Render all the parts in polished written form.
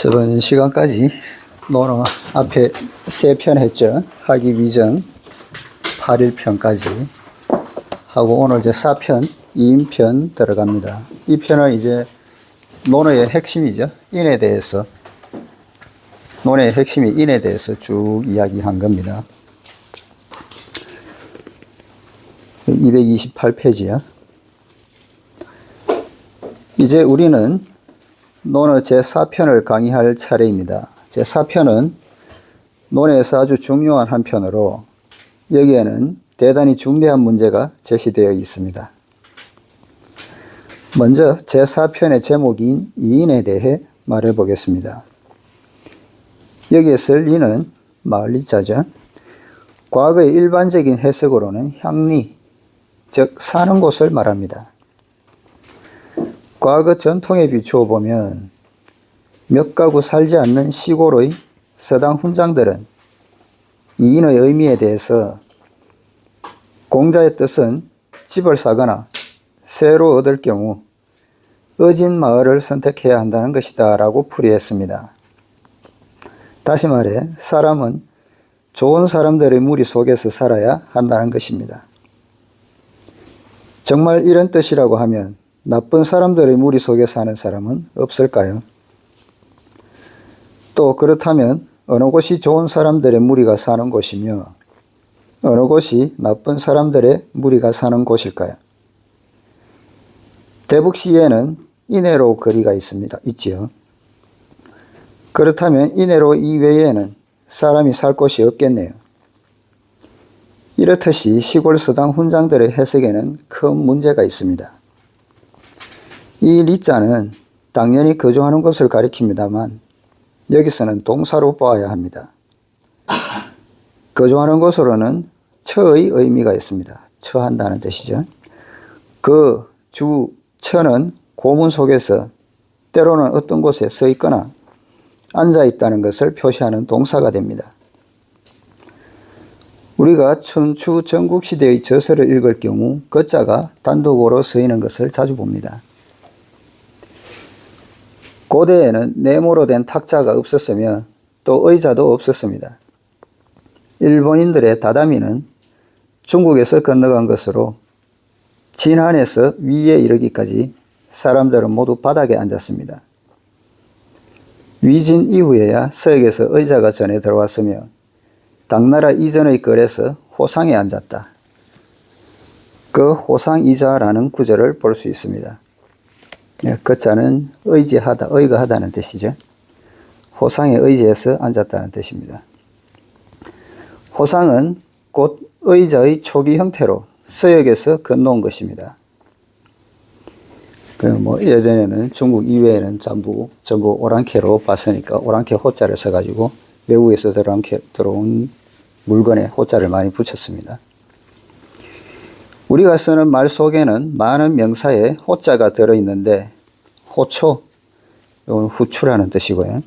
저번 시간까지 논어 앞에 3편 했죠. 하기 비정 8일편까지 하고 오늘 이제 4편 2인편 들어갑니다. 이 편은 이제 논어의 핵심이죠. 인에 대해서, 논어의 핵심이 인에 대해서 쭉 이야기한 겁니다. 228페이지야. 이제 우리는 논어 제4편을 강의할 차례입니다. 제4편은 논어에서 아주 중요한 한 편으로 여기에는 대단히 중대한 문제가 제시되어 있습니다. 먼저 제4편의 제목인 이인에 대해 말해 보겠습니다. 여기에 쓸 이는 마을리자죠. 과거의 일반적인 해석으로는 향리, 즉 사는 곳을 말합니다. 과거 전통에 비추어 보면 몇 가구 살지 않는 시골의 서당 훈장들은 이인의 의미에 대해서 공자의 뜻은 집을 사거나 새로 얻을 경우 어진 마을을 선택해야 한다는 것이다 라고 풀이했습니다. 다시 말해 사람은 좋은 사람들의 무리 속에서 살아야 한다는 것입니다. 정말 이런 뜻이라고 하면 나쁜 사람들의 무리 속에 사는 사람은 없을까요? 또 그렇다면 어느 곳이 좋은 사람들의 무리가 사는 곳이며 어느 곳이 나쁜 사람들의 무리가 사는 곳일까요? 대북시에는 이내로 거리가 있지요. 그렇다면 이내로 이외에는 사람이 살 곳이 없겠네요. 이렇듯이 시골 서당 훈장들의 해석에는 큰 문제가 있습니다. 이 리자는 당연히 거주하는 것을 가리킵니다만 여기서는 동사로 보아야 합니다. 거주하는 곳으로는 처의 의미가 있습니다. 처한다는 뜻이죠. 그 처는 고문 속에서 때로는 어떤 곳에 서 있거나 앉아 있다는 것을 표시하는 동사가 됩니다. 우리가 춘추 전국시대의 저서를 읽을 경우 거자가 단독으로 쓰이는 것을 자주 봅니다. 고대에는 네모로 된 탁자가 없었으며 또 의자도 없었습니다. 일본인들의 다다미는 중국에서 건너간 것으로 진안에서 위에 이르기까지 사람들은 모두 바닥에 앉았습니다. 위진 이후에야 서역에서 의자가 전해 들어왔으며 당나라 이전의 글에서 호상에 앉았다. 그 호상이자라는 구절을 볼 수 있습니다. 거자는 의지하다, 의거하다는 뜻이죠. 호상에 의지해서 앉았다는 뜻입니다. 호상은 곧 의자의 초기 형태로 서역에서 건너온 것입니다. 예전에는 중국 이외에는 전부 오랑캐로 봤으니까 오랑캐 호자를 써가지고 외국에서 들어온 물건에 호자를 많이 붙였습니다. 우리가 쓰는 말 속에는 많은 명사에 호자가 들어있는데 호초, 이건 후추라는 뜻이고요.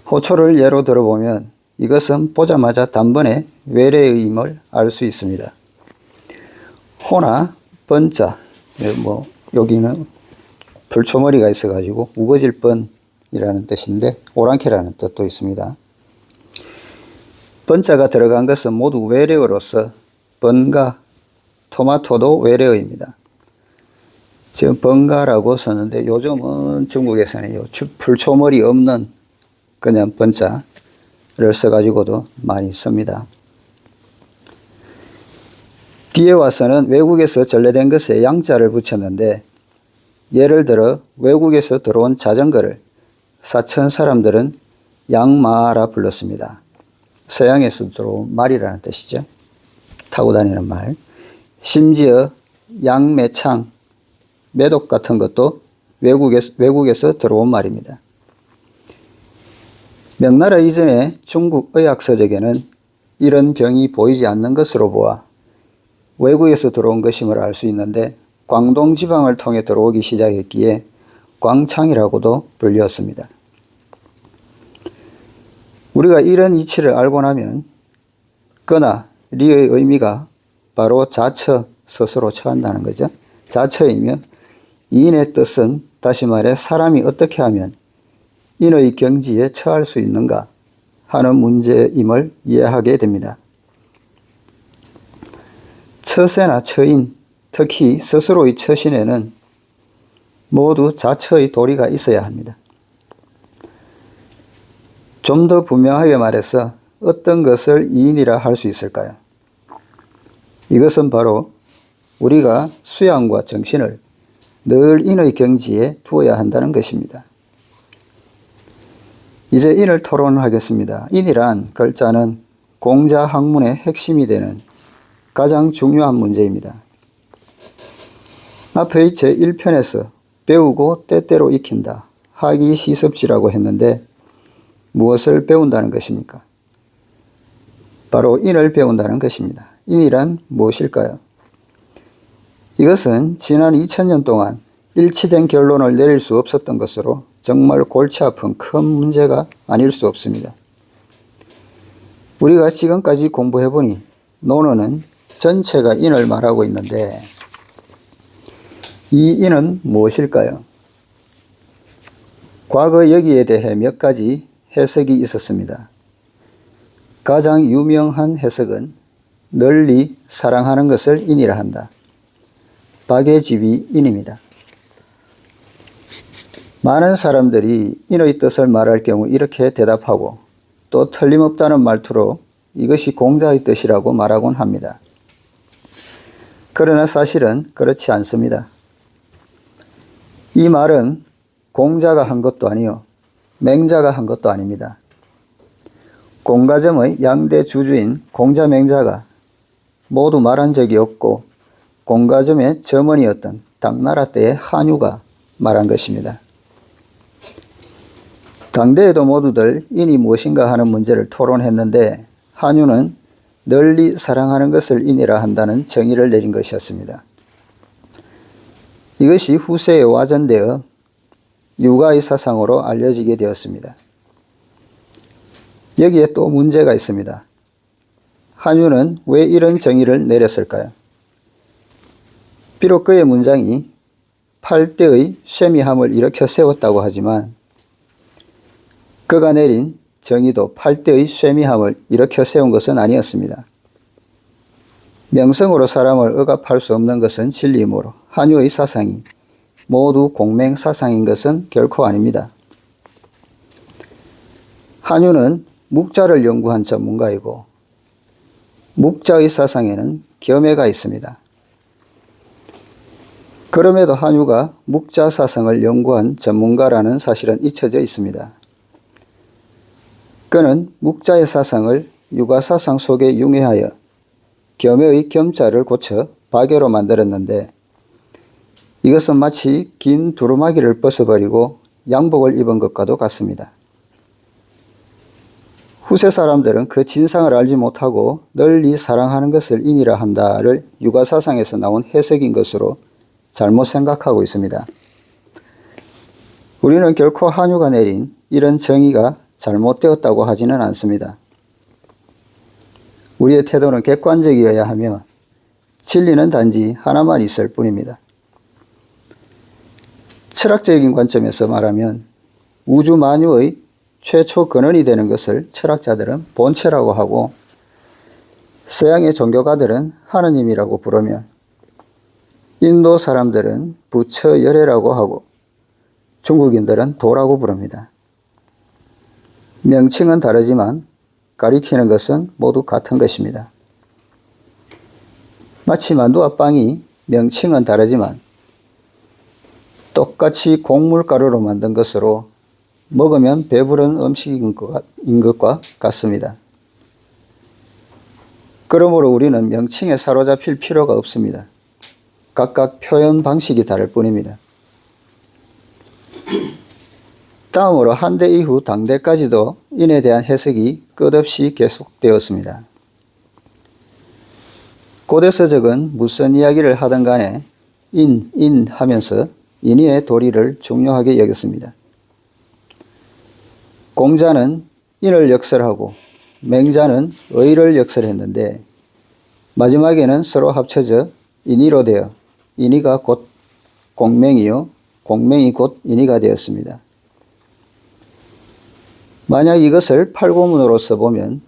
호초를 예로 들어보면 이것은 보자마자 단번에 외래의임을 알 수 있습니다. 호나 번자, 여기는 불초머리가 있어가지고 우거질 뻔이라는 뜻인데 오랑캐라는 뜻도 있습니다. 번자가 들어간 것은 모두 외래어로서 번가, 토마토도 외래어입니다. 지금 번가라고 썼는데 요즘은 중국에서는 풀초머리 없는 그냥 번자를 써가지고도 많이 씁니다. 뒤에 와서는 외국에서 전래된 것에 양자를 붙였는데 예를 들어 외국에서 들어온 자전거를 사천 사람들은 양마라 불렀습니다. 서양에서 들어온 말이라는 뜻이죠. 타고 다니는 말. 심지어 양매창, 매독 같은 것도 외국에서 들어온 말입니다. 명나라 이전의 중국 의학서적에는 이런 병이 보이지 않는 것으로 보아 외국에서 들어온 것임을 알 수 있는데 광동 지방을 통해 들어오기 시작했기에 광창이라고도 불렸습니다. 우리가 이런 이치를 알고 나면 거나 리의 의미가 바로 자처, 스스로 처한다는 거죠. 자처이며 이인의 뜻은 다시 말해 사람이 어떻게 하면 인의 경지에 처할 수 있는가 하는 문제임을 이해하게 됩니다. 처세나 처인, 특히 스스로의 처신에는 모두 자처의 도리가 있어야 합니다. 좀 더 분명하게 말해서 어떤 것을 이인이라 할 수 있을까요? 이것은 바로 우리가 수양과 정신을 늘 인의 경지에 두어야 한다는 것입니다. 이제 인을 토론하겠습니다. 인이란 글자는 공자 학문의 핵심이 되는 가장 중요한 문제입니다. 앞의 제1편에서 배우고 때때로 익힌다, 하기 시습지라고 했는데 무엇을 배운다는 것입니까? 바로 인을 배운다는 것입니다. 인이란 무엇일까요? 이것은 지난 2000년 동안 일치된 결론을 내릴 수 없었던 것으로 정말 골치 아픈 큰 문제가 아닐 수 없습니다. 우리가 지금까지 공부해보니 논어는 전체가 인을 말하고 있는데 이 인은 무엇일까요? 과거 여기에 대해 몇 가지 해석이 있었습니다. 가장 유명한 해석은 널리 사랑하는 것을 인이라 한다. 박예집이 인입니다. 많은 사람들이 인의 뜻을 말할 경우 이렇게 대답하고 또 틀림없다는 말투로 이것이 공자의 뜻이라고 말하곤 합니다. 그러나 사실은 그렇지 않습니다. 이 말은 공자가 한 것도 아니요 맹자가 한 것도 아닙니다. 공가점의 양대 주주인 공자 맹자가 모두 말한 적이 없고 공가점의 점원이었던 당나라 때의 한유가 말한 것입니다. 당대에도 모두들 인이 무엇인가 하는 문제를 토론했는데 한유는 널리 사랑하는 것을 인이라 한다는 정의를 내린 것이었습니다. 이것이 후세에 와전되어 유가의 사상으로 알려지게 되었습니다. 여기에 또 문제가 있습니다. 한유는 왜 이런 정의를 내렸을까요? 비록 그의 문장이 8대의 쇠미함을 일으켜 세웠다고 하지만 그가 내린 정의도 8대의 쇠미함을 일으켜 세운 것은 아니었습니다. 명성으로 사람을 억압할 수 없는 것은 진리이므로 한유의 사상이 모두 공맹사상인 것은 결코 아닙니다. 한유는 묵자를 연구한 전문가이고 묵자의 사상에는 겸해가 있습니다. 그럼에도 한유가 묵자 사상을 연구한 전문가라는 사실은 잊혀져 있습니다. 그는 묵자의 사상을 유가 사상 속에 융해하여 겸해의 겸자를 고쳐 박예로 만들었는데 이것은 마치 긴 두루마기를 벗어버리고 양복을 입은 것과도 같습니다. 후세 사람들은 그 진상을 알지 못하고 널리 사랑하는 것을 인이라 한다를 유가사상에서 나온 해석인 것으로 잘못 생각하고 있습니다. 우리는 결코 한유가 내린 이런 정의가 잘못되었다고 하지는 않습니다. 우리의 태도는 객관적이어야 하며 진리는 단지 하나만 있을 뿐입니다. 철학적인 관점에서 말하면 우주 만유의 최초 근원이 되는 것을 철학자들은 본체라고 하고 서양의 종교가들은 하느님이라고 부르며 인도 사람들은 부처열애라고 하고 중국인들은 도라고 부릅니다. 명칭은 다르지만 가리키는 것은 모두 같은 것입니다. 마치 만두와 빵이 명칭은 다르지만 똑같이 곡물가루로 만든 것으로 먹으면 배부른 음식인 것과 같습니다. 그러므로 우리는 명칭에 사로잡힐 필요가 없습니다. 각각 표현 방식이 다를 뿐입니다. 다음으로 한대 이후 당대까지도 인에 대한 해석이 끝없이 계속되었습니다. 고대 서적은 무슨 이야기를 하든 간에 인 하면서 인의의 도리를 중요하게 여겼습니다. 공자는 인을 역설하고 맹자는 의를 역설했는데 마지막에는 서로 합쳐져 인의로 되어 인의가 곧 공맹이요 공맹이 곧 인의가 되었습니다. 만약 이것을 팔고문으로 써보면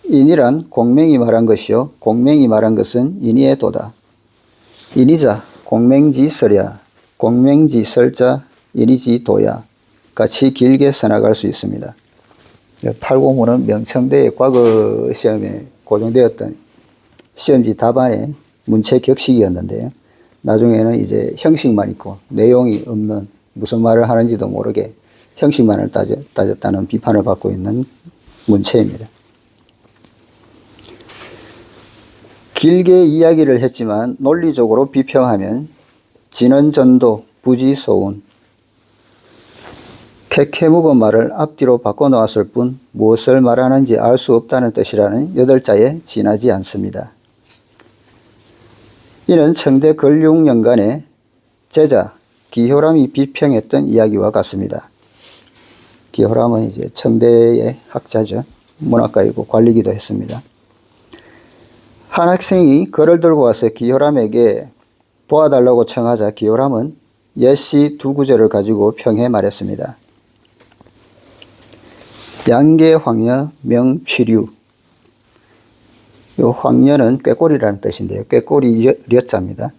인이란 공맹이 말한 것이요 공맹이 말한 것은 인이의 도다. 인이자 공맹지 설야 공맹지 설자 인이지 도야 같이 길게 써나갈 수 있습니다. 팔고문은 명청대의 과거 시험에 고정되었던 시험지 답안의 문체 격식이었는데요. 나중에는 이제 형식만 있고 내용이 없는 무슨 말을 하는지도 모르게 형식만을 따졌다는 비판을 받고 있는 문체입니다. 길게 이야기를 했지만 논리적으로 비평하면 진언전도 부지소운 캐캐묵은 말을 앞뒤로 바꿔놓았을 뿐 무엇을 말하는지 알 수 없다는 뜻이라는 8자에 지나지 않습니다. 이는 청대 근룡연간의 제자 기효람이 비평했던 이야기와 같습니다. 기효람은 이제 청대의 학자죠. 문학가이고 관리기도 했습니다. 한 학생이 글을 들고 와서 기효람에게 보아달라고 청하자 기효람은 옛시 2구절을 가지고 평해 말했습니다. 양계황녀 명취류. 요 황녀는 꾀꼬리라는 뜻인데요. 꾀꼬리 려자입니다.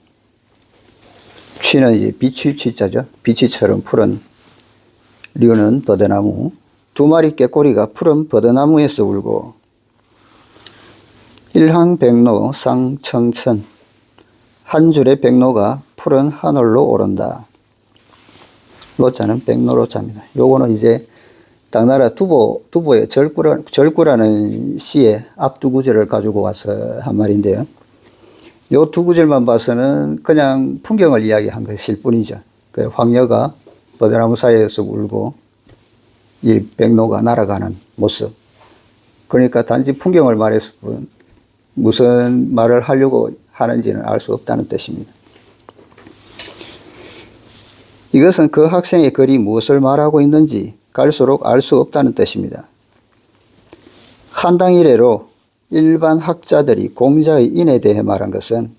취는 이제 비취 취자죠. 비취처럼 푸른 류는 버드나무. 2마리 꾀꼬리가 푸른 버드나무에서 울고 일항백로 상청천 한 줄의 백로가 푸른 하늘로 오른다. 로자는 백로로자입니다. 요거는 이제 당나라 두보의 절구라는 시의 앞 2구절을 가지고 와서 한 말인데요. 요 2구절만 봐서는 그냥 풍경을 이야기한 것일 뿐이죠. 그 황녀가 버드나무 사이에서 울고 이 백로가 날아가는 모습. 그러니까 단지 풍경을 말했을 뿐 무슨 말을 하려고 하는지는 알 수 없다는 뜻입니다. 이것은 그 학생의 글이 무엇을 말하고 있는지 갈수록 알 수 없다는 뜻입니다. 한당 이래로 일반 학자들이 공자의 인에 대해 말한 것은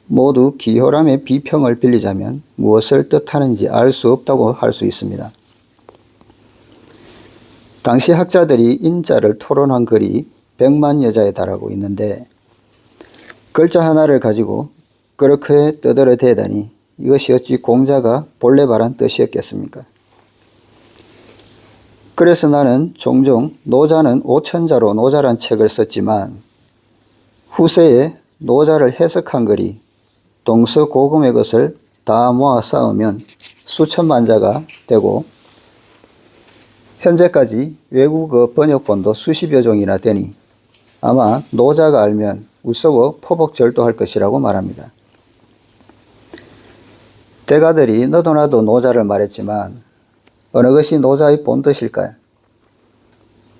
모두 기효람의 비평을 빌리자면 무엇을 뜻하는지 알 수 없다고 할 수 있습니다. 당시 학자들이 인자를 토론한 글이 100만 여자에 달하고 있는데 글자 하나를 가지고 그렇게 떠들어대다니 이것이 어찌 공자가 본래 말한 뜻이었겠습니까? 그래서 나는 종종 노자는 오천자로 노자란 책을 썼지만 후세에 노자를 해석한 글이 동서고금의 것을 다 모아 쌓으면 수천만 자가 되고 현재까지 외국어 번역본도 수십여 종이나 되니 아마 노자가 알면 우스워 포복절도할 것이라고 말합니다. 대가들이 너도 나도 노자를 말했지만 어느 것이 노자의 본뜻일까요?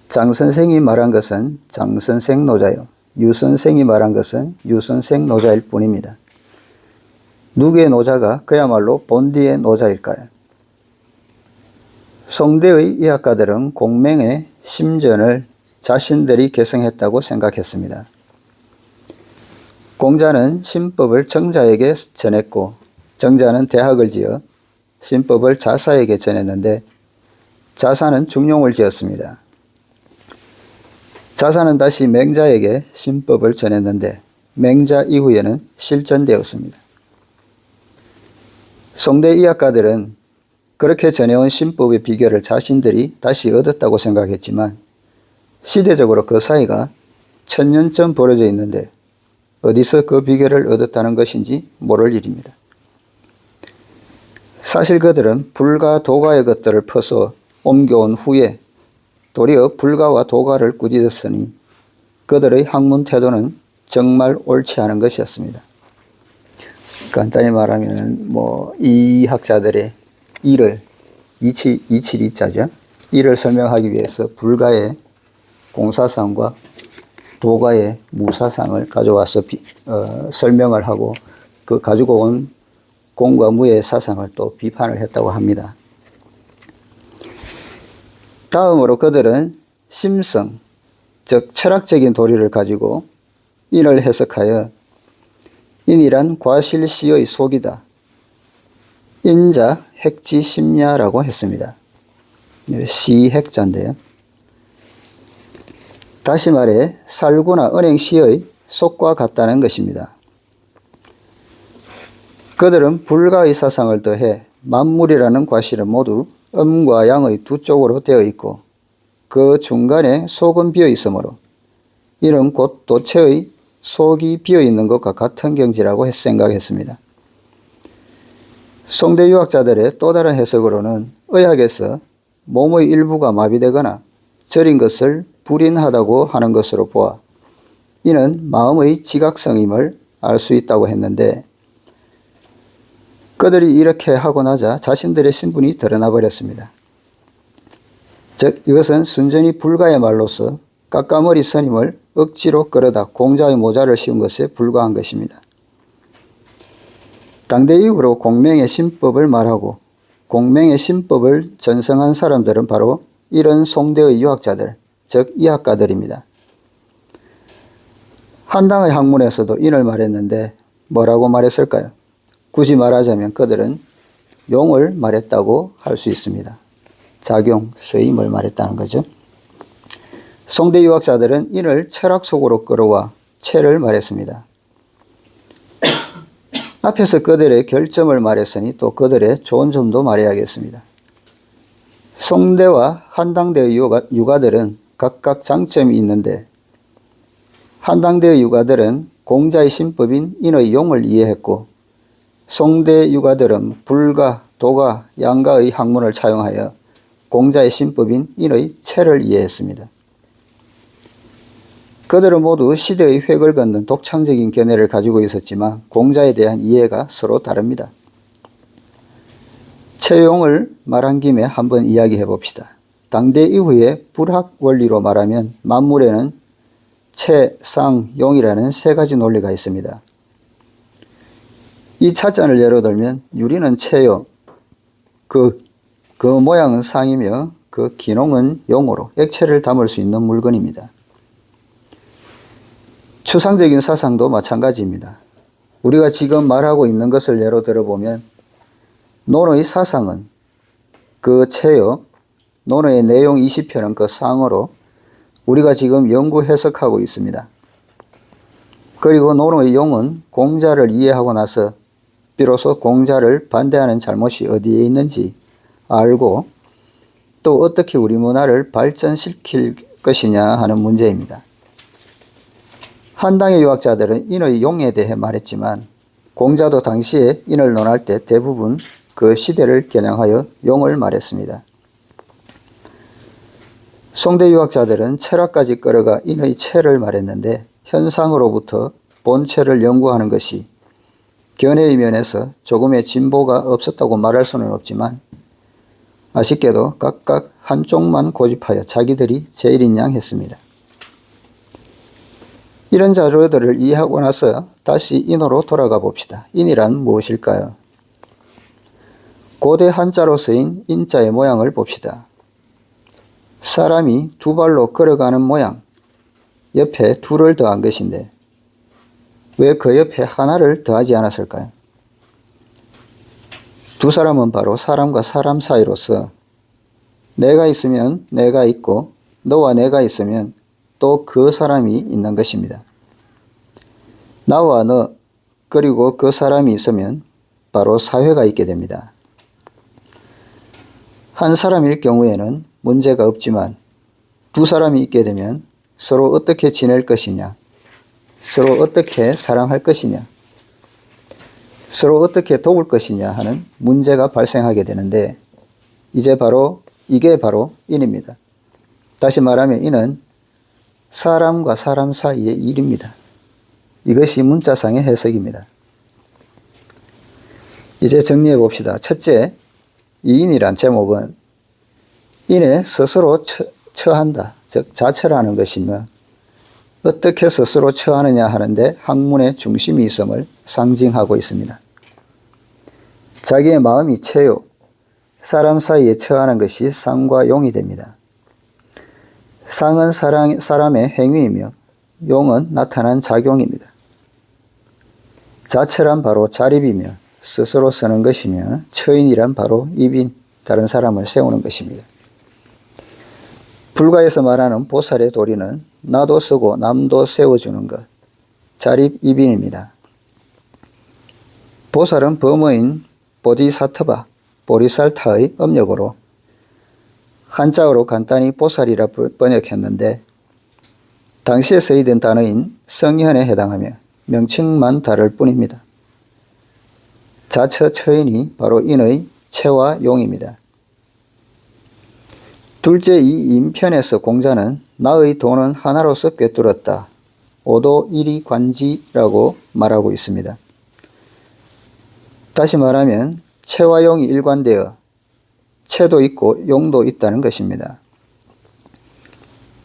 장선생이 말한 것은 장선생 노자요. 유선생이 말한 것은 유선생 노자일 뿐입니다. 누구의 노자가 그야말로 본디의 노자일까요? 송대의 이학가들은 공맹의 심전을 자신들이 개성했다고 생각했습니다. 공자는 신법을 정자에게 전했고 정자는 대학을 지어 신법을 자사에게 전했는데 자사는 중용을 지었습니다. 자사는 다시 맹자에게 신법을 전했는데 맹자 이후에는 실전되었습니다. 송대 이학가들은 그렇게 전해온 신법의 비결을 자신들이 다시 얻었다고 생각했지만 시대적으로 그 사이가 1000년 전 벌어져 있는데 어디서 그 비결을 얻었다는 것인지 모를 일입니다. 사실 그들은 불가 도가의 것들을 퍼서 옮겨온 후에 도리어 불가와 도가를 꾸짖었으니 그들의 학문 태도는 정말 옳지 않은 것이었습니다. 간단히 말하면 이 학자들의 일을 272자죠. 이를 설명하기 위해서 불가의 공사상과 도가의 무사상을 가져와서 설명을 하고 그 가지고 온 공과 무의 사상을 또 비판을 했다고 합니다. 다음으로 그들은 심성, 즉 철학적인 도리를 가지고 인을 해석하여 인이란 과실시의 속이다. 인자 핵지심야라고 했습니다. 시핵자인데요. 다시 말해 살구나 은행시의 속과 같다는 것입니다. 그들은 불가의 사상을 더해 만물이라는 과실은 모두 음과 양의 두 쪽으로 되어 있고 그 중간에 속은 비어 있으므로 이는 곧 도체의 속이 비어 있는 것과 같은 경지라고 생각했습니다. 송대 유학자들의 또 다른 해석으로는 의학에서 몸의 일부가 마비되거나 저린 것을 불인하다고 하는 것으로 보아 이는 마음의 지각성임을 알 수 있다고 했는데 그들이 이렇게 하고 나자 자신들의 신분이 드러나 버렸습니다. 즉 이것은 순전히 불가의 말로서 깎아머리 스님을 억지로 끌어다 공자의 모자를 씌운 것에 불과한 것입니다. 당대 이후로 공명의 신법을 말하고 공명의 신법을 전성한 사람들은 바로 이런 송대의 유학자들, 즉 이학가들입니다. 한당의 학문에서도 인을 말했는데 뭐라고 말했을까요? 굳이 말하자면 그들은 용을 말했다고 할 수 있습니다. 작용, 쓰임을 말했다는 거죠. 송대 유학자들은 인을 철학 속으로 끌어와 체를 말했습니다. 앞에서 그들의 결점을 말했으니 또 그들의 좋은 점도 말해야겠습니다. 송대와 한당대의 유가들은 각각 장점이 있는데 한당대의 유가들은 공자의 신법인 인의 용을 이해했고 송대 유가들은 불가, 도가, 양가의 학문을 차용하여 공자의 신법인 인의 체를 이해했습니다. 그들은 모두 시대의 획을 긋는 독창적인 견해를 가지고 있었지만 공자에 대한 이해가 서로 다릅니다. 체용을 말한 김에 한번 이야기해 봅시다. 당대 이후에 불학 원리로 말하면 만물에는 체, 상, 용이라는 세 가지 논리가 있습니다. 이 차잔을 예로 들면 유리는 체요, 그 모양은 상이며 그 기농은 용으로 액체를 담을 수 있는 물건입니다. 추상적인 사상도 마찬가지입니다. 우리가 지금 말하고 있는 것을 예로 들어보면 논의 사상은 그 체요, 논의 내용 20편은 그 상으로 우리가 지금 연구 해석하고 있습니다. 그리고 논의 용은 공자를 이해하고 나서 비로소 공자를 반대하는 잘못이 어디에 있는지 알고 또 어떻게 우리 문화를 발전시킬 것이냐 하는 문제입니다. 한당의 유학자들은 인의 용에 대해 말했지만 공자도 당시에 인을 논할 때 대부분 그 시대를 겨냥하여 용을 말했습니다. 송대 유학자들은 철학까지 끌어가 인의 체를 말했는데 현상으로부터 본체를 연구하는 것이 견해의 면에서 조금의 진보가 없었다고 말할 수는 없지만 아쉽게도 각각 한쪽만 고집하여 자기들이 제일인 양 했습니다. 이런 자료들을 이해하고 나서 다시 인어로 돌아가 봅시다. 인이란 무엇일까요? 고대 한자로 쓰인 인자의 모양을 봅시다. 사람이 두 발로 걸어가는 모양, 옆에 둘을 더한 것인데 왜 그 옆에 하나를 더하지 않았을까요? 두 사람은 바로 사람과 사람 사이로서 내가 있으면 내가 있고 너와 내가 있으면 또 그 사람이 있는 것입니다. 나와 너 그리고 그 사람이 있으면 바로 사회가 있게 됩니다. 한 사람일 경우에는 문제가 없지만 두 사람이 있게 되면 서로 어떻게 지낼 것이냐, 서로 어떻게 사랑할 것이냐, 서로 어떻게 도울 것이냐 하는 문제가 발생하게 되는데 이게 바로 인입니다. 다시 말하면 인은 사람과 사람 사이의 일입니다. 이것이 문자상의 해석입니다. 이제 정리해 봅시다. 첫째, 이인이란 제목은 인에 스스로 처한다, 즉 자처라는 것이며 어떻게 스스로 처하느냐 하는데 학문의 중심이 있음을 상징하고 있습니다. 자기의 마음이 체요, 사람 사이에 처하는 것이 상과 용이 됩니다. 상은 사람의 행위이며 용은 나타난 작용입니다. 자처란 바로 자립이며 스스로 서는 것이며 처인이란 바로 입인, 다른 사람을 세우는 것입니다. 불가에서 말하는 보살의 도리는 나도 서고 남도 세워주는 것, 자립이빈입니다. 보살은 범어인 보디사트바, 보리살타의 음력으로 한자어로 간단히 보살이라 번역했는데 당시에 쓰이던 단어인 성현에 해당하며 명칭만 다를 뿐입니다. 자처 처인이 바로 인의 체와 용입니다. 둘째 이 인편에서 공자는 나의 도는 하나로서 꿰뚫었다. 오도 일이 관지라고 말하고 있습니다. 다시 말하면 체와 용이 일관되어 체도 있고 용도 있다는 것입니다.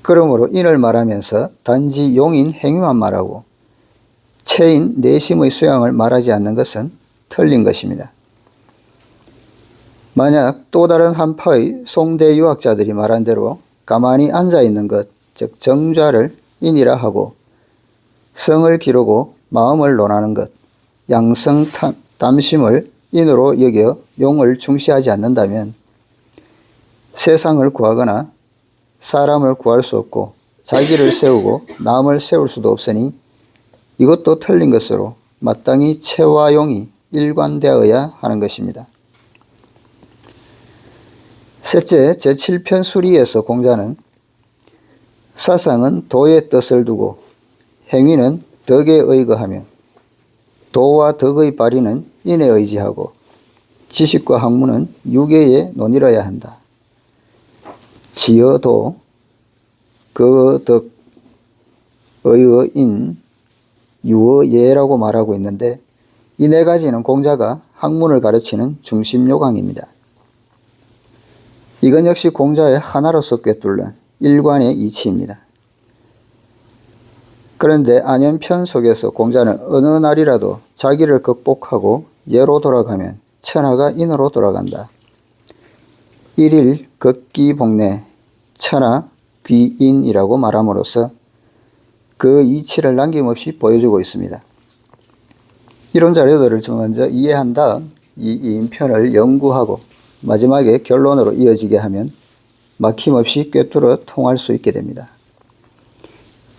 그러므로 인을 말하면서 단지 용인 행위만 말하고 체인 내심의 수양을 말하지 않는 것은 틀린 것입니다. 만약 또 다른 한파의 송대 유학자들이 말한 대로 가만히 앉아있는 것, 즉 정좌를 인이라 하고 성을 기르고 마음을 논하는 것, 양성 담심을 인으로 여겨 용을 중시하지 않는다면 세상을 구하거나 사람을 구할 수 없고 자기를 세우고 남을 세울 수도 없으니 이것도 틀린 것으로 마땅히 체와 용이 일관되어야 하는 것입니다. 셋째, 제7편 수리에서 공자는 사상은 도의 뜻을 두고 행위는 덕에 의거하며 도와 덕의 발휘는 인에 의지하고 지식과 학문은 유계에 논의러야 한다. 지어도 거덕 의어인 유어예라고 말하고 있는데 이 네 가지는 공자가 학문을 가르치는 중심 요강입니다. 이건 역시 공자의 하나로서 꿰뚫는 일관의 이치입니다. 그런데 안연편 속에서 공자는 어느 날이라도 자기를 극복하고 예로 돌아가면 천하가 인으로 돌아간다. 일일 극기복내 천하 귀인이라고 말함으로써 그 이치를 남김없이 보여주고 있습니다. 이런 자료들을 좀 먼저 이해한 다음 이 인편을 연구하고 마지막에 결론으로 이어지게 하면 막힘없이 꿰뚫어 통할 수 있게 됩니다.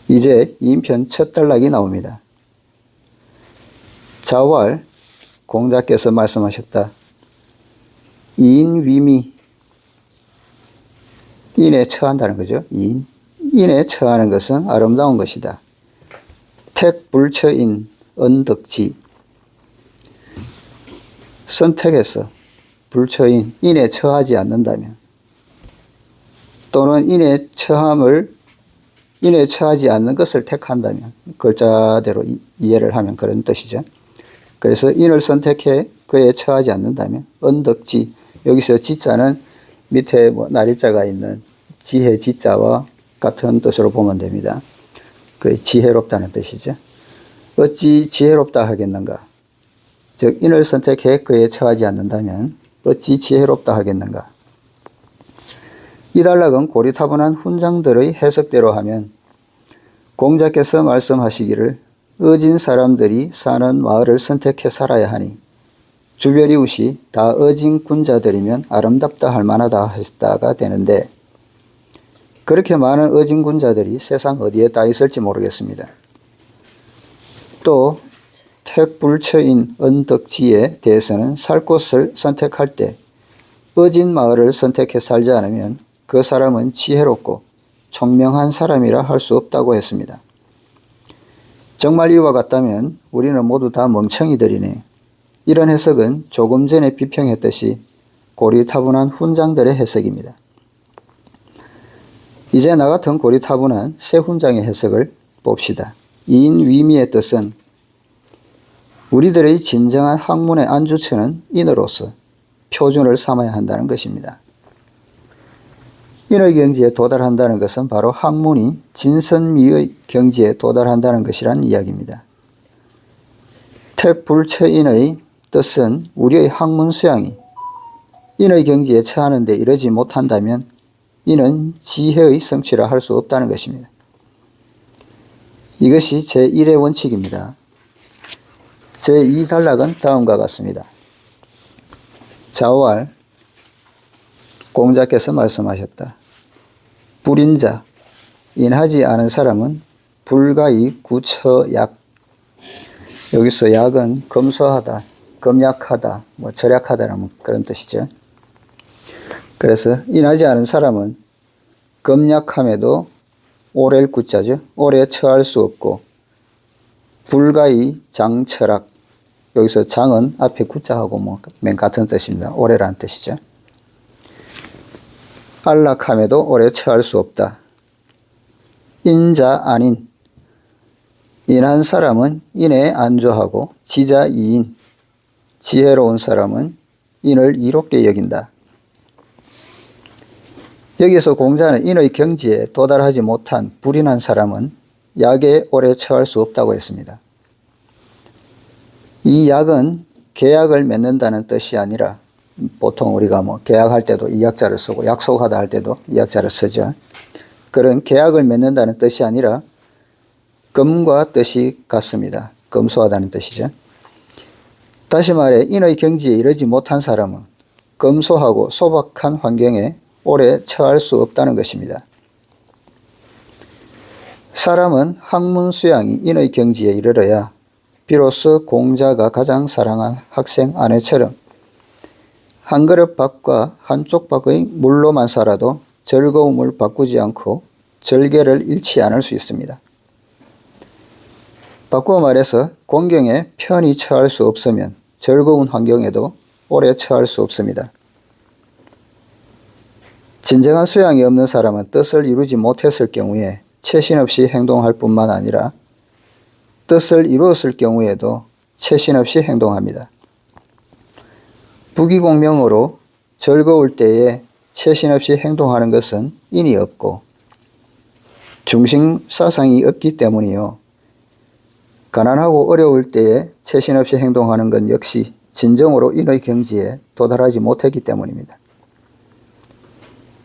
이제 인편 첫 단락이 나옵니다. 자왈, 공자께서 말씀하셨다. 이인위미, 인에 처한다는 거죠. 인에 처하는 것은 아름다운 것이다. 택불처인, 언덕지, 선택해서 불처인, 인에 처하지 않는다면 또는 인에 처하지 않는 것을 택한다면 글자대로 이해를 하면 그런 뜻이죠. 그래서 인을 선택해 그에 처하지 않는다면 언덕지, 여기서 지자는 밑에 날일자가 있는 지혜 지자와 같은 뜻으로 보면 됩니다. 그 지혜롭다는 뜻이죠. 어찌 지혜롭다 하겠는가? 즉 인을 선택해 그에 처하지 않는다면 어찌 지혜롭다 하겠는가? 이 단락은 고리타분한 훈장들의 해석대로 하면 공자께서 말씀하시기를 어진 사람들이 사는 마을을 선택해 살아야 하니 주변 이웃이 다 어진 군자들이면 아름답다 할 만하다 했다가 되는데 그렇게 많은 어진 군자들이 세상 어디에 다 있을지 모르겠습니다. 또 택불처인 언덕지에 대해서는 살 곳을 선택할 때 어진 마을을 선택해 살지 않으면 그 사람은 지혜롭고 총명한 사람이라 할 수 없다고 했습니다. 정말 이와 같다면 우리는 모두 다 멍청이들이네. 이런 해석은 조금 전에 비평했듯이 고리타분한 훈장들의 해석입니다. 이제 나 같은 고리타분한 새 훈장의 해석을 봅시다. 이인위미의 뜻은 우리들의 진정한 학문의 안주처는 인으로서 표준을 삼아야 한다는 것입니다. 인의 경지에 도달한다는 것은 바로 학문이 진선미의 경지에 도달한다는 것이란 이야기입니다. 택불처인의 뜻은 우리의 학문 수양이 인의 경지에 처하는 데 이르지 못한다면 이는 지혜의 성취라 할 수 없다는 것입니다. 이것이 제1의 원칙입니다. 제2단락은 다음과 같습니다. 자왈, 공자께서 말씀하셨다. 불인자, 인하지 않은 사람은 불가이 구처약. 여기서 약은 검소하다, 검약하다, 절약하다라는 그런 뜻이죠. 그래서 인하지 않은 사람은 검약함에도 오래일 구자죠. 오래 처할 수 없고, 불가이 장철학. 여기서 장은 앞에 구자하고 맨 같은 뜻입니다. 오래라는 뜻이죠. 안락함에도 오래 처할 수 없다. 인자 아닌. 인한 사람은 인에 안조하고 지자 이인. 지혜로운 사람은 인을 이롭게 여긴다. 여기서 공자는 인의 경지에 도달하지 못한 불인한 사람은 약에 오래 처할 수 없다고 했습니다. 이 약은 계약을 맺는다는 뜻이 아니라 보통 우리가 계약할 때도 이 약자를 쓰고 약속하다 할 때도 이 약자를 쓰죠. 그런 계약을 맺는다는 뜻이 아니라 검과 뜻이 같습니다. 검소하다는 뜻이죠. 다시 말해 인의 경지에 이르지 못한 사람은 검소하고 소박한 환경에 오래 처할 수 없다는 것입니다. 사람은 학문 수양이 인의 경지에 이르러야 비로소 공자가 가장 사랑한 학생 아내처럼 한 그릇 밥과 한쪽 밥의 물로만 살아도 즐거움을 바꾸지 않고 절개를 잃지 않을 수 있습니다. 바꾸어 말해서 공경에 편히 처할 수 없으면 즐거운 환경에도 오래 처할 수 없습니다. 진정한 수양이 없는 사람은 뜻을 이루지 못했을 경우에 채신 없이 행동할 뿐만 아니라 뜻을 이루었을 경우에도 채신 없이 행동합니다. 부귀공명으로 즐거울 때에 채신 없이 행동하는 것은 인이 없고 중심사상이 없기 때문이요. 가난하고 어려울 때에 채신 없이 행동하는 건 역시 진정으로 인의 경지에 도달하지 못했기 때문입니다.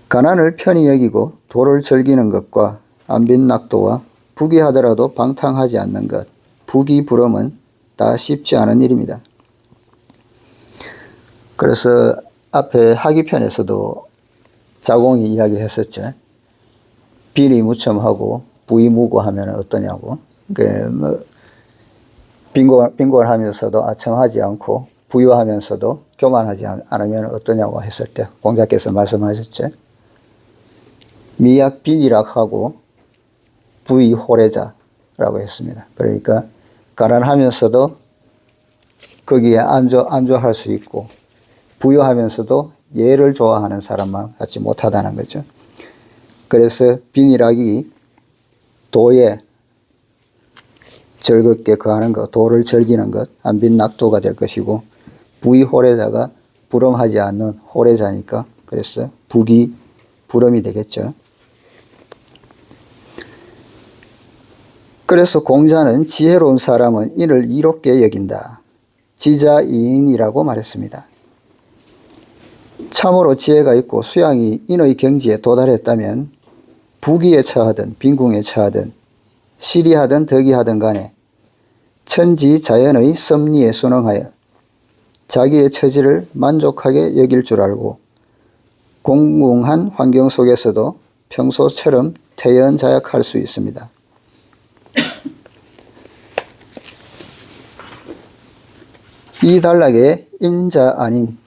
가난을 편히 여기고 도를 즐기는 것과 안빈낙도와 부귀하더라도 방탕하지 않는 것, 부귀부름은 다 쉽지 않은 일입니다. 그래서 앞에 하기편에서도 자공이 이야기했었죠. 비리무첨하고 부의무고하면 어떠냐고. 빈곤하면서도 아첨하지 않고 부유하면서도 교만하지 않으면 어떠냐고 했을 때 공자께서 말씀하셨죠. 미약빈이락하고 부의호래자라고 했습니다. 그러니까 가난하면서도 거기에 안주할 수 있고 부유하면서도 예를 좋아하는 사람만 갖지 못하다는 거죠. 그래서 빈이락이 도에 즐겁게 거하는 것, 도를 즐기는 것, 안빈낙도가 될 것이고 부의호래자가 부름하지 않는 호래자니까 그래서 부귀부름이 되겠죠. 그래서 공자는 지혜로운 사람은 인을 이롭게 여긴다. 지자이인이라고 말했습니다. 참으로 지혜가 있고 수양이 인의 경지에 도달했다면 부귀에 처하든 빈궁에 처하든 시리하든 덕이하든 간에 천지 자연의 섭리에 순응하여 자기의 처지를 만족하게 여길 줄 알고 공궁한 환경 속에서도 평소처럼 태연자약할 수 있습니다. 이 단락에 인자 아닌은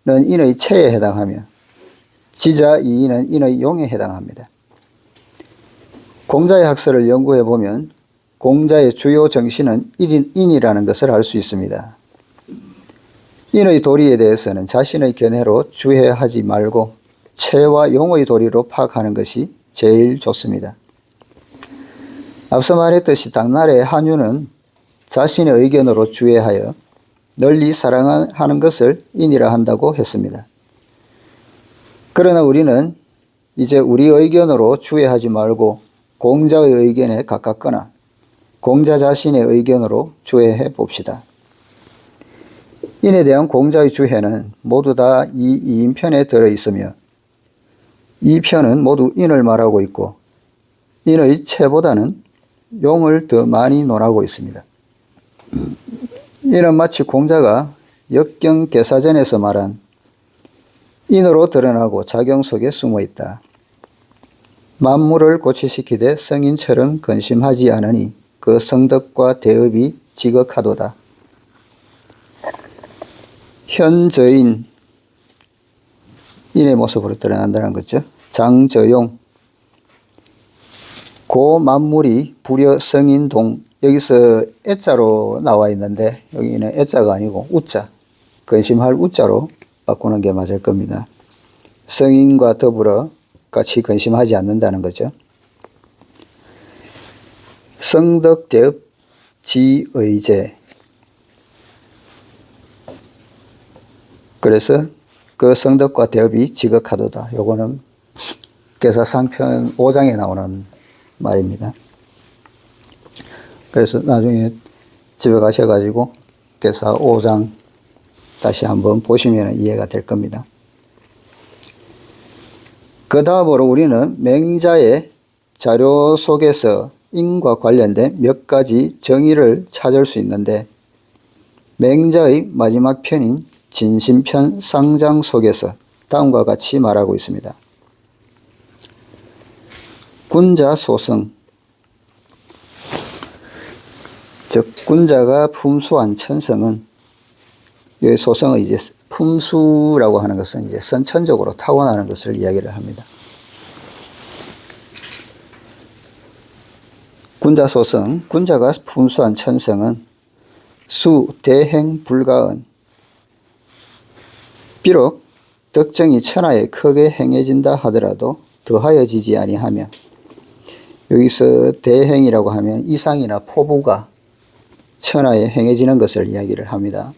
인의 체에 해당하며 지자이인은 인의 용에 해당합니다. 공자의 학설을 연구해 보면 공자의 주요 정신은 인이라는 것을 알 수 있습니다. 인의 도리에 대해서는 자신의 견해로 주해하지 말고 체와 용의 도리로 파악하는 것이 제일 좋습니다. 앞서 말했듯이 당나라의 한유는 자신의 의견으로 주해하여 널리 사랑하는 것을 인이라 한다고 했습니다. 그러나 우리는 이제 우리 의견으로 주해하지 말고 공자의 의견에 가깝거나 공자 자신의 의견으로 주해해 봅시다. 인에 대한 공자의 주해는 모두 다 이 2인편에 들어있으며 이 편은 모두 인을 말하고 있고 인의 체보다는 용을 더 많이 논하고 있습니다. 이는 마치 공자가 역경계사전에서 말한 인으로 드러나고 작용 속에 숨어 있다. 만물을 고치시키되 성인처럼 근심하지 않으니 그 성덕과 대업이 지극하도다. 현저인, 인의 모습으로 드러난다는 거죠. 장저용, 고 만물이 불여 성인동, 여기서 애자로 나와 있는데 여기는 애자가 아니고 우자, 근심할 우자로 바꾸는 게 맞을 겁니다. 성인과 더불어 같이 근심하지 않는다는 거죠. 성덕대업 지의제, 그래서 그 성덕과 대업이 지극하도다. 요거는 계사상편 5장에 나오는 말입니다. 그래서 나중에 집에 가셔가지고 계사 5장 다시 한번 보시면 이해가 될 겁니다. 그 다음으로 우리는 맹자의 자료 속에서 인과 관련된 몇 가지 정의를 찾을 수 있는데, 맹자의 마지막 편인 진심편 상장 속에서 다음과 같이 말하고 있습니다. 군자 소성, 즉 군자가 품수한 천성은, 이 소성의 이제 품수라고 하는 것은 이제 선천적으로 타고나는 것을 이야기를 합니다. 군자 소성, 군자가 품수한 천성은 수 대행 불가은, 비록 덕정이 천하에 크게 행해진다 하더라도 더하여지지 아니하며, 여기서 대행이라고 하면 이상이나 포부가 천하에 행해지는 것을 이야기를 합니다.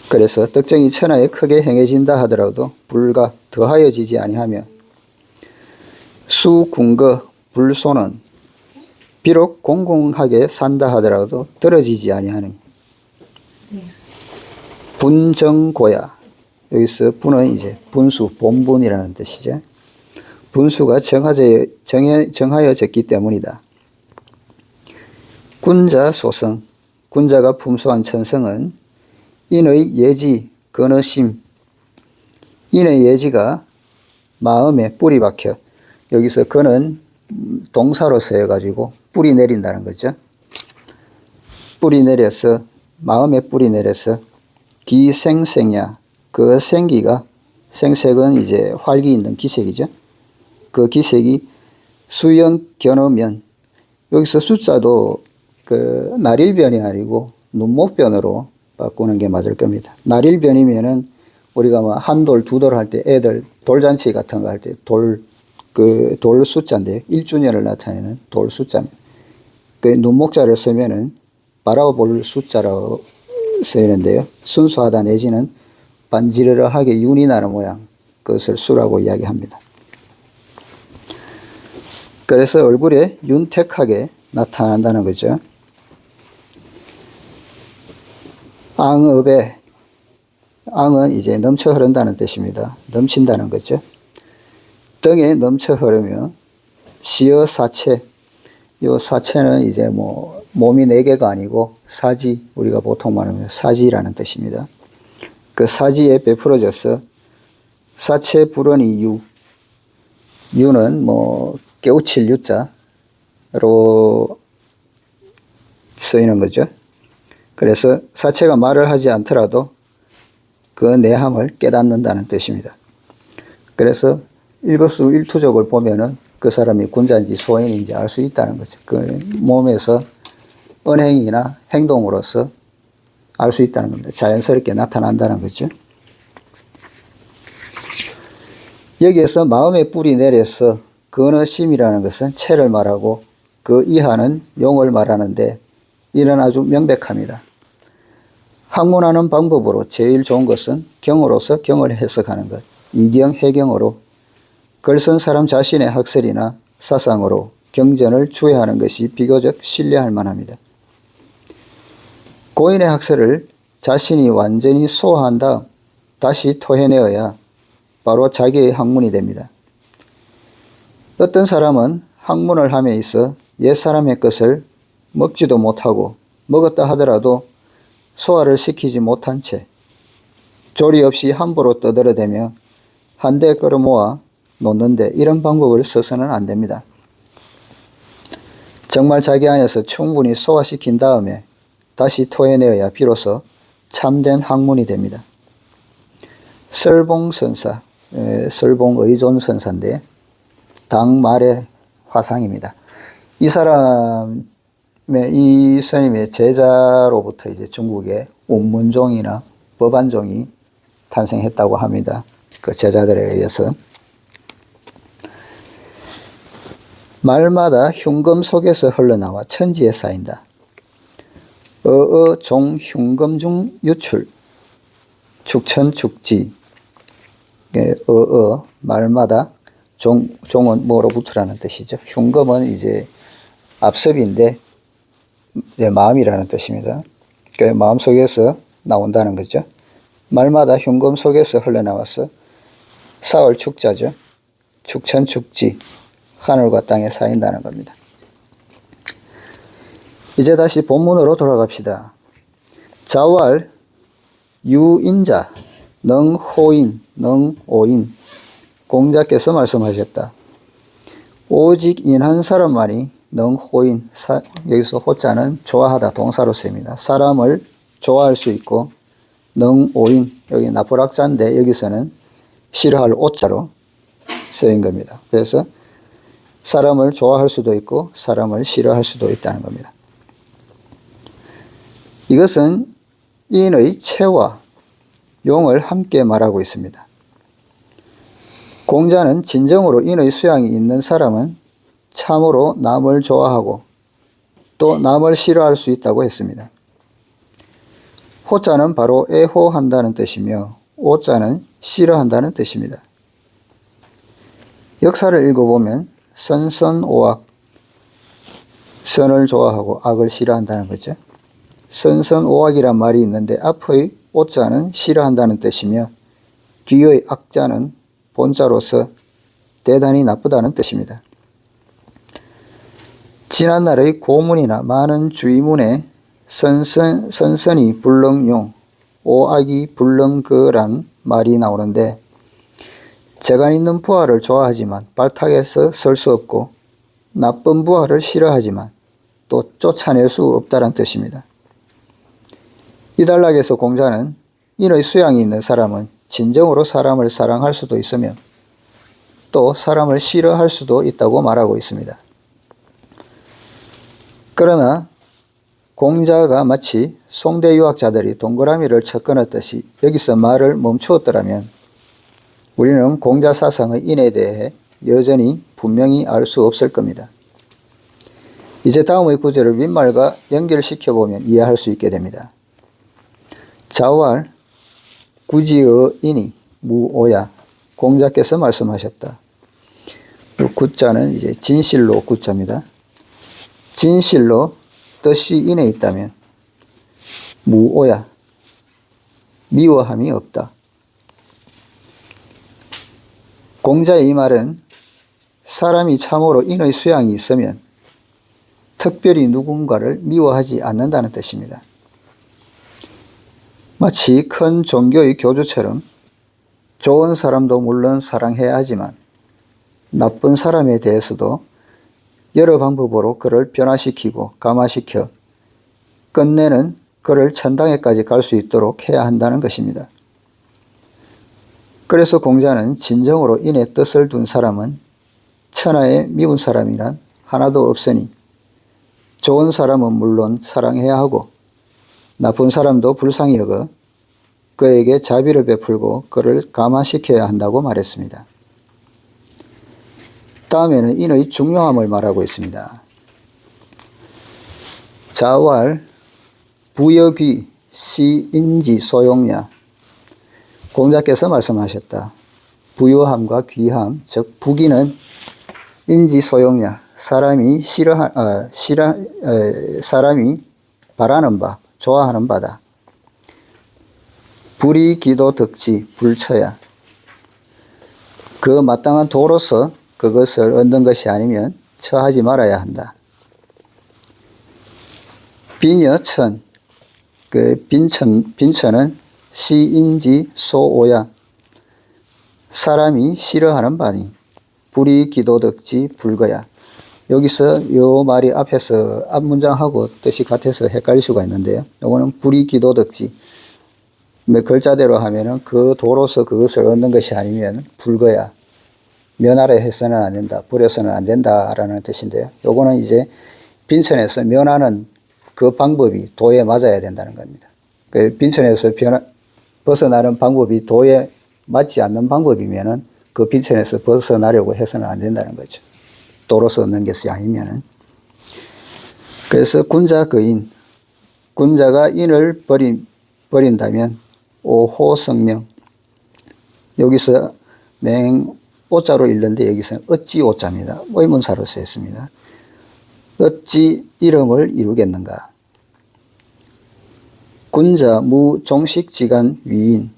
그래서 덕정이 천하에 크게 행해진다 하더라도 불가 더하여지지 아니하며, 수궁거 불소는 비록 공공하게 산다 하더라도 떨어지지 아니하니, 분정고야, 여기서 분은 이제 분수, 본분이라는 뜻이죠. 분수가 정하여졌기 때문이다. 군자 소성, 군자가 품수한 천성은 인의 예지, 근어심, 인의 예지가 마음에 뿌리 박혀, 여기서 근은 동사로 쓰여가지고 뿌리 내린다는 거죠. 뿌리 내려서, 마음에 뿌리 내려서 기생생야, 그 생기가, 생색은 이제 활기 있는 기색이죠. 그 기색이 수영 견어면, 여기서 숫자도 그 날일변이 아니고 눈목변으로 바꾸는 게 맞을 겁니다. 날일변이면은 우리가 뭐 한돌, 두돌 할 때 애들 돌잔치 같은 거 할 때 돌 숫자인데 1주년을 나타내는 돌 숫자입니다. 그 눈목자를 쓰면은 바라볼 숫자라고 쓰이는데요. 순수하다 내지는 반지르르하게 윤이 나는 모양, 그것을 수라고 이야기합니다. 그래서 얼굴에 윤택하게 나타난다는 거죠. 앙업에, 앙은 이제 넘쳐 흐른다는 뜻입니다. 넘친다는 거죠. 등에 넘쳐 흐르며 시어 사체, 요 사체는 이제 뭐 몸이 4개가 아니고 사지, 우리가 보통 말하면 사지라는 뜻입니다. 그 사지에 베풀어져서 사체 불언이 유, 유는 뭐 깨우칠 유자로 쓰이는 거죠. 그래서 사체가 말을 하지 않더라도 그 내함을 깨닫는다는 뜻입니다. 그래서 일거수일투족을 보면은 그 사람이 군자인지 소인인지 알 수 있다는 거죠. 그 몸에서 언행이나 행동으로서 알 수 있다는 겁니다. 자연스럽게 나타난다는 거죠. 여기에서 마음의 뿌리 내려서 근어심이라는 것은 체를 말하고 그 이하는 용을 말하는데, 이는 아주 명백합니다. 학문하는 방법으로 제일 좋은 것은 경으로서 경을 해석하는 것, 이경, 해경으로 글 쓴 사람 자신의 학설이나 사상으로 경전을 주해하는 것이 비교적 신뢰할 만합니다. 고인의 학설을 자신이 완전히 소화한 다음 다시 토해내어야 바로 자기의 학문이 됩니다. 어떤 사람은 학문을 함에 있어 옛사람의 것을 먹지도 못하고 먹었다 하더라도 소화를 시키지 못한 채 조리 없이 함부로 떠들어대며 한데 끌어모아 놓는데 이런 방법을 써서는 안 됩니다. 정말 자기 안에서 충분히 소화시킨 다음에 다시 토해내어야 비로소 참된 학문이 됩니다. 설봉선사, 설봉의존선사인데 당말의 화상입니다. 이 스님의 제자로부터 이제 중국에 운문종이나 법안종이 탄생했다고 합니다. 그 제자들에 의해서. 말마다 흉금 속에서 흘러나와 천지에 쌓인다. 종 흉금 중 유출 축천축지. 말마다 종은 뭐로부터라는 뜻이죠. 흉금은 이제 앞섭인데 이제 마음이라는 뜻입니다. 그 마음 속에서 나온다는 거죠. 말마다 흉금 속에서 흘러나와서 사월 축자죠. 축천축지, 하늘과 땅에 쌓인다는 겁니다. 이제 다시 본문으로 돌아갑시다. 자왈 유인자 능호인 능오인 공자께서 말씀하셨다. 오직 인한 사람만이 능호인, 여기서 호자는 좋아하다 동사로 쓰입니다. 사람을 좋아할 수 있고, 능오인, 여기 나풀학자인데 여기서는 싫어할 오자로 쓰인 겁니다. 그래서 사람을 좋아할 수도 있고 사람을 싫어할 수도 있다는 겁니다. 이것은 인의 체와 용을 함께 말하고 있습니다. 공자는 진정으로 인의 수양이 있는 사람은 참으로 남을 좋아하고 또 남을 싫어할 수 있다고 했습니다. 호자는 바로 애호한다는 뜻이며 오자는 싫어한다는 뜻입니다. 역사를 읽어보면 선선오악, 선을 좋아하고 악을 싫어한다는 거죠. 선선오악이란 말이 있는데 앞의 오자는 싫어한다는 뜻이며 뒤의 악자는 본자로서 대단히 나쁘다는 뜻입니다. 지난날의 고문이나 많은 주의문에 선선이 불능용, 오악이 불능거란 말이 나오는데 재간 있는 부하를 좋아하지만 발탁해서 설 수 없고 나쁜 부하를 싫어하지만 또 쫓아낼 수 없다는 뜻입니다. 이 단락에서 공자는 인의 수양이 있는 사람은 진정으로 사람을 사랑할 수도 있으며 또 사람을 싫어할 수도 있다고 말하고 있습니다. 그러나 공자가 마치 송대 유학자들이 동그라미를 쳐 끊었듯이 여기서 말을 멈추었더라면 우리는 공자 사상의 인에 대해 여전히 분명히 알 수 없을 겁니다. 이제 다음의 구절을 윗말과 연결시켜보면 이해할 수 있게 됩니다. 자왈 구지의 인이 무오야. 공자께서 말씀하셨다. 구자는 이제 진실로 구자입니다. 진실로 뜻이 인에 있다면 무오야. 미워함이 없다. 공자의 이 말은 사람이 참으로 인의 수양이 있으면 특별히 누군가를 미워하지 않는다는 뜻입니다. 마치 큰 종교의 교주처럼 좋은 사람도 물론 사랑해야 하지만 나쁜 사람에 대해서도 여러 방법으로 그를 변화시키고 감화시켜 끝내는 그를 천당에까지 갈 수 있도록 해야 한다는 것입니다. 그래서 공자는 진정으로 인의 뜻을 둔 사람은 천하에 미운 사람이란 하나도 없으니 좋은 사람은 물론 사랑해야 하고 나쁜 사람도 불쌍히 여겨 그에게 자비를 베풀고 그를 감화시켜야 한다고 말했습니다. 다음에는 인의 중요함을 말하고 있습니다. 자왈 부여귀 시인지 소용냐. 공자께서 말씀하셨다. 부유함과 귀함, 즉 부귀는 인지 소용냐. 사람이 사람이 바라는 바, 좋아하는 바다. 불이기도 덕지 불처야. 그 마땅한 도로서 그것을 얻는 것이 아니면 처하지 말아야 한다. 빈여천, 빈처는 시인지 소오야. 사람이 싫어하는 바니 불이 기도덕지 불거야. 여기서 요 말이 앞에서 앞 문장하고 뜻이 같아서 헷갈릴 수가 있는데요. 요거는 불이 기도덕지. 글자대로 하면은 그 도로서 그것을 얻는 것이 아니면 불거야. 면하려 해서는 안 된다. 버려서는 안 된다라는 뜻인데요. 요거는 이제 빈천에서 면하는 그 방법이 도에 맞아야 된다는 겁니다. 그 빈천에서 벗어나는 방법이 도에 맞지 않는 방법이면은 그 빈천에서 벗어나려고 해서는 안 된다는 거죠. 도로서 얻는 것이 아니면은. 그래서 군자 거인, 군자가 인을 버린다면 오호성명. 여기서 오자로 읽는데 여기서는 어찌 오자입니다. 의문사로 쓰였습니다. 어찌 이름을 이루겠는가. 군자 무종식지간 위인.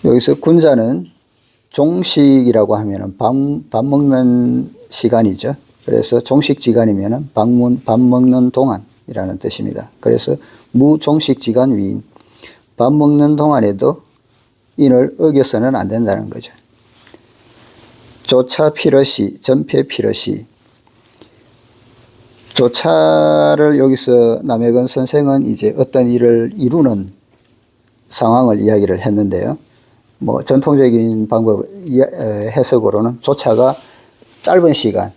여기서 군자는 종식이라고 하면은 밥 먹는 시간이죠. 그래서 종식지간이면은 밥 먹는 동안이라는 뜻입니다. 그래서 무종식지간 위인. 밥 먹는 동안에도 인을 어겨서는 안 된다는 거죠. 조차 필어시, 전폐 필어시. 조차를 여기서 남해건 선생은 이제 어떤 일을 이루는 상황을 이야기를 했는데요. 전통적인 방법, 해석으로는 조차가 짧은 시간,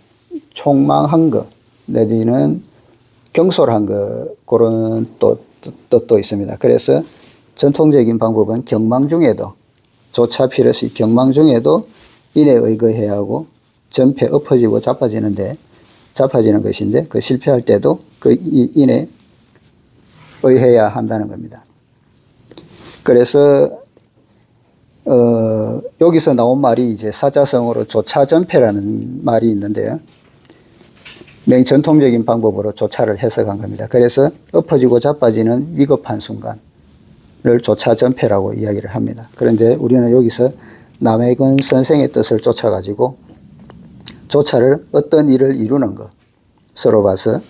총망한 것, 내지는 경솔한 것, 그런 뜻도 있습니다. 그래서 전통적인 방법은 경망 중에도, 조차 필어시 경망 중에도 인에 의거해야 하고, 전폐 엎어지고 자빠지는 것인데, 그 실패할 때도 그 인에 의해야 한다는 겁니다. 그래서 여기서 나온 말이 이제 사자성어로 조차전폐라는 말이 있는데요. 전통적인 방법으로 조차를 해석한 겁니다. 그래서 엎어지고 자빠지는 위급한 순간을 조차전폐라고 이야기를 합니다. 그런데 우리는 여기서 남해건 선생의 뜻을 쫓아가지고 조차를 어떤 일을 이루는 것으로 봐서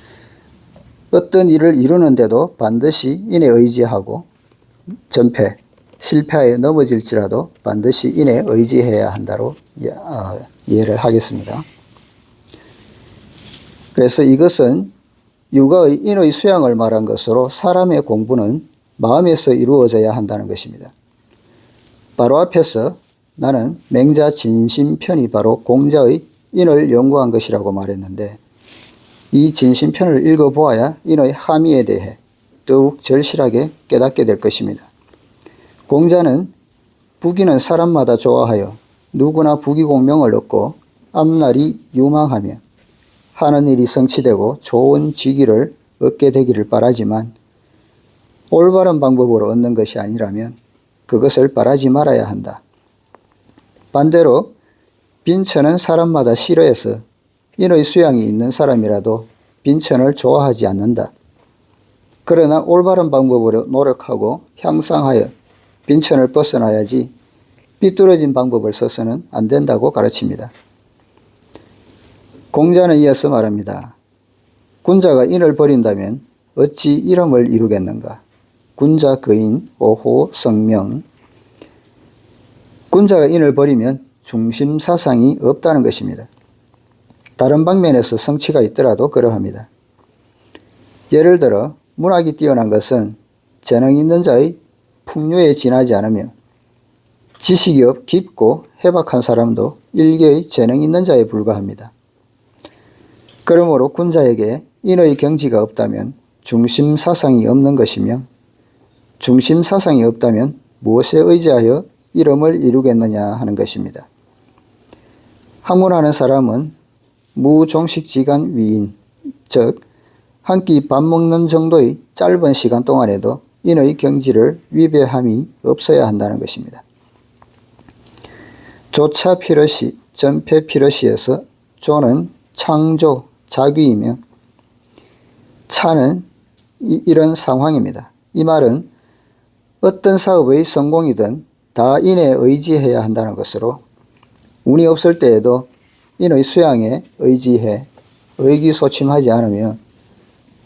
어떤 일을 이루는데도 반드시 인에 의지하고 전폐, 실패하여 넘어질지라도 반드시 인에 의지해야 한다로 이해를 하겠습니다. 그래서 이것은 육아의 인의 수양을 말한 것으로 사람의 공부는 마음에서 이루어져야 한다는 것입니다. 바로 앞에서 나는 맹자 진심편이 바로 공자의 인을 연구한 것이라고 말했는데 이 진심편을 읽어보아야 인의 함의에 대해 더욱 절실하게 깨닫게 될 것입니다. 공자는 부귀는 사람마다 좋아하여 누구나 부귀공명을 얻고 앞날이 유망하며 하는 일이 성취되고 좋은 직위를 얻게 되기를 바라지만 올바른 방법으로 얻는 것이 아니라면 그것을 바라지 말아야 한다. 반대로 빈천은 사람마다 싫어해서 인의 수양이 있는 사람이라도 빈천을 좋아하지 않는다. 그러나 올바른 방법으로 노력하고 향상하여 빈천을 벗어나야지 삐뚤어진 방법을 써서는 안 된다고 가르칩니다. 공자는 이어서 말합니다. 군자가 인을 버린다면 어찌 이름을 이루겠는가. 군자 거인 오호 성명. 군자가 인을 버리면 중심사상이 없다는 것입니다. 다른 방면에서 성취가 있더라도 그러합니다. 예를 들어 문학이 뛰어난 것은 재능 있는 자의 풍류에 지나지 않으며 지식이 깊고 해박한 사람도 일개의 재능 있는 자에 불과합니다. 그러므로 군자에게 인의 경지가 없다면 중심사상이 없는 것이며 중심사상이 없다면 무엇에 의지하여 이름을 이루겠느냐 하는 것입니다. 학문하는 사람은 무종식지간 위인, 즉 한 끼 밥 먹는 정도의 짧은 시간 동안에도 인의 경지를 위배함이 없어야 한다는 것입니다. 조차 필어시, 전폐 필어시에서 조는 창조, 자귀이며 차는 이런 상황입니다. 이 말은 어떤 사업의 성공이든 다 인에 의지해야 한다는 것으로 운이 없을 때에도 인의 수양에 의지해 의기소침하지 않으며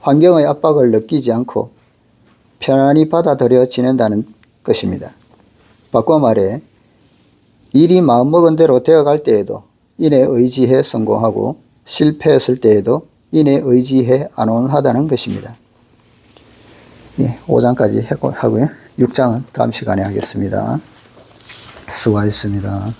환경의 압박을 느끼지 않고 편안히 받아들여 지낸다는 것입니다. 바꿔 말해 일이 마음먹은 대로 되어갈 때에도 인에 의지해 성공하고 실패했을 때에도 인에 의지해 안온하다는 것입니다. 예, 5장까지 하고요. 6장은 다음 시간에 하겠습니다. 수고하셨습니다.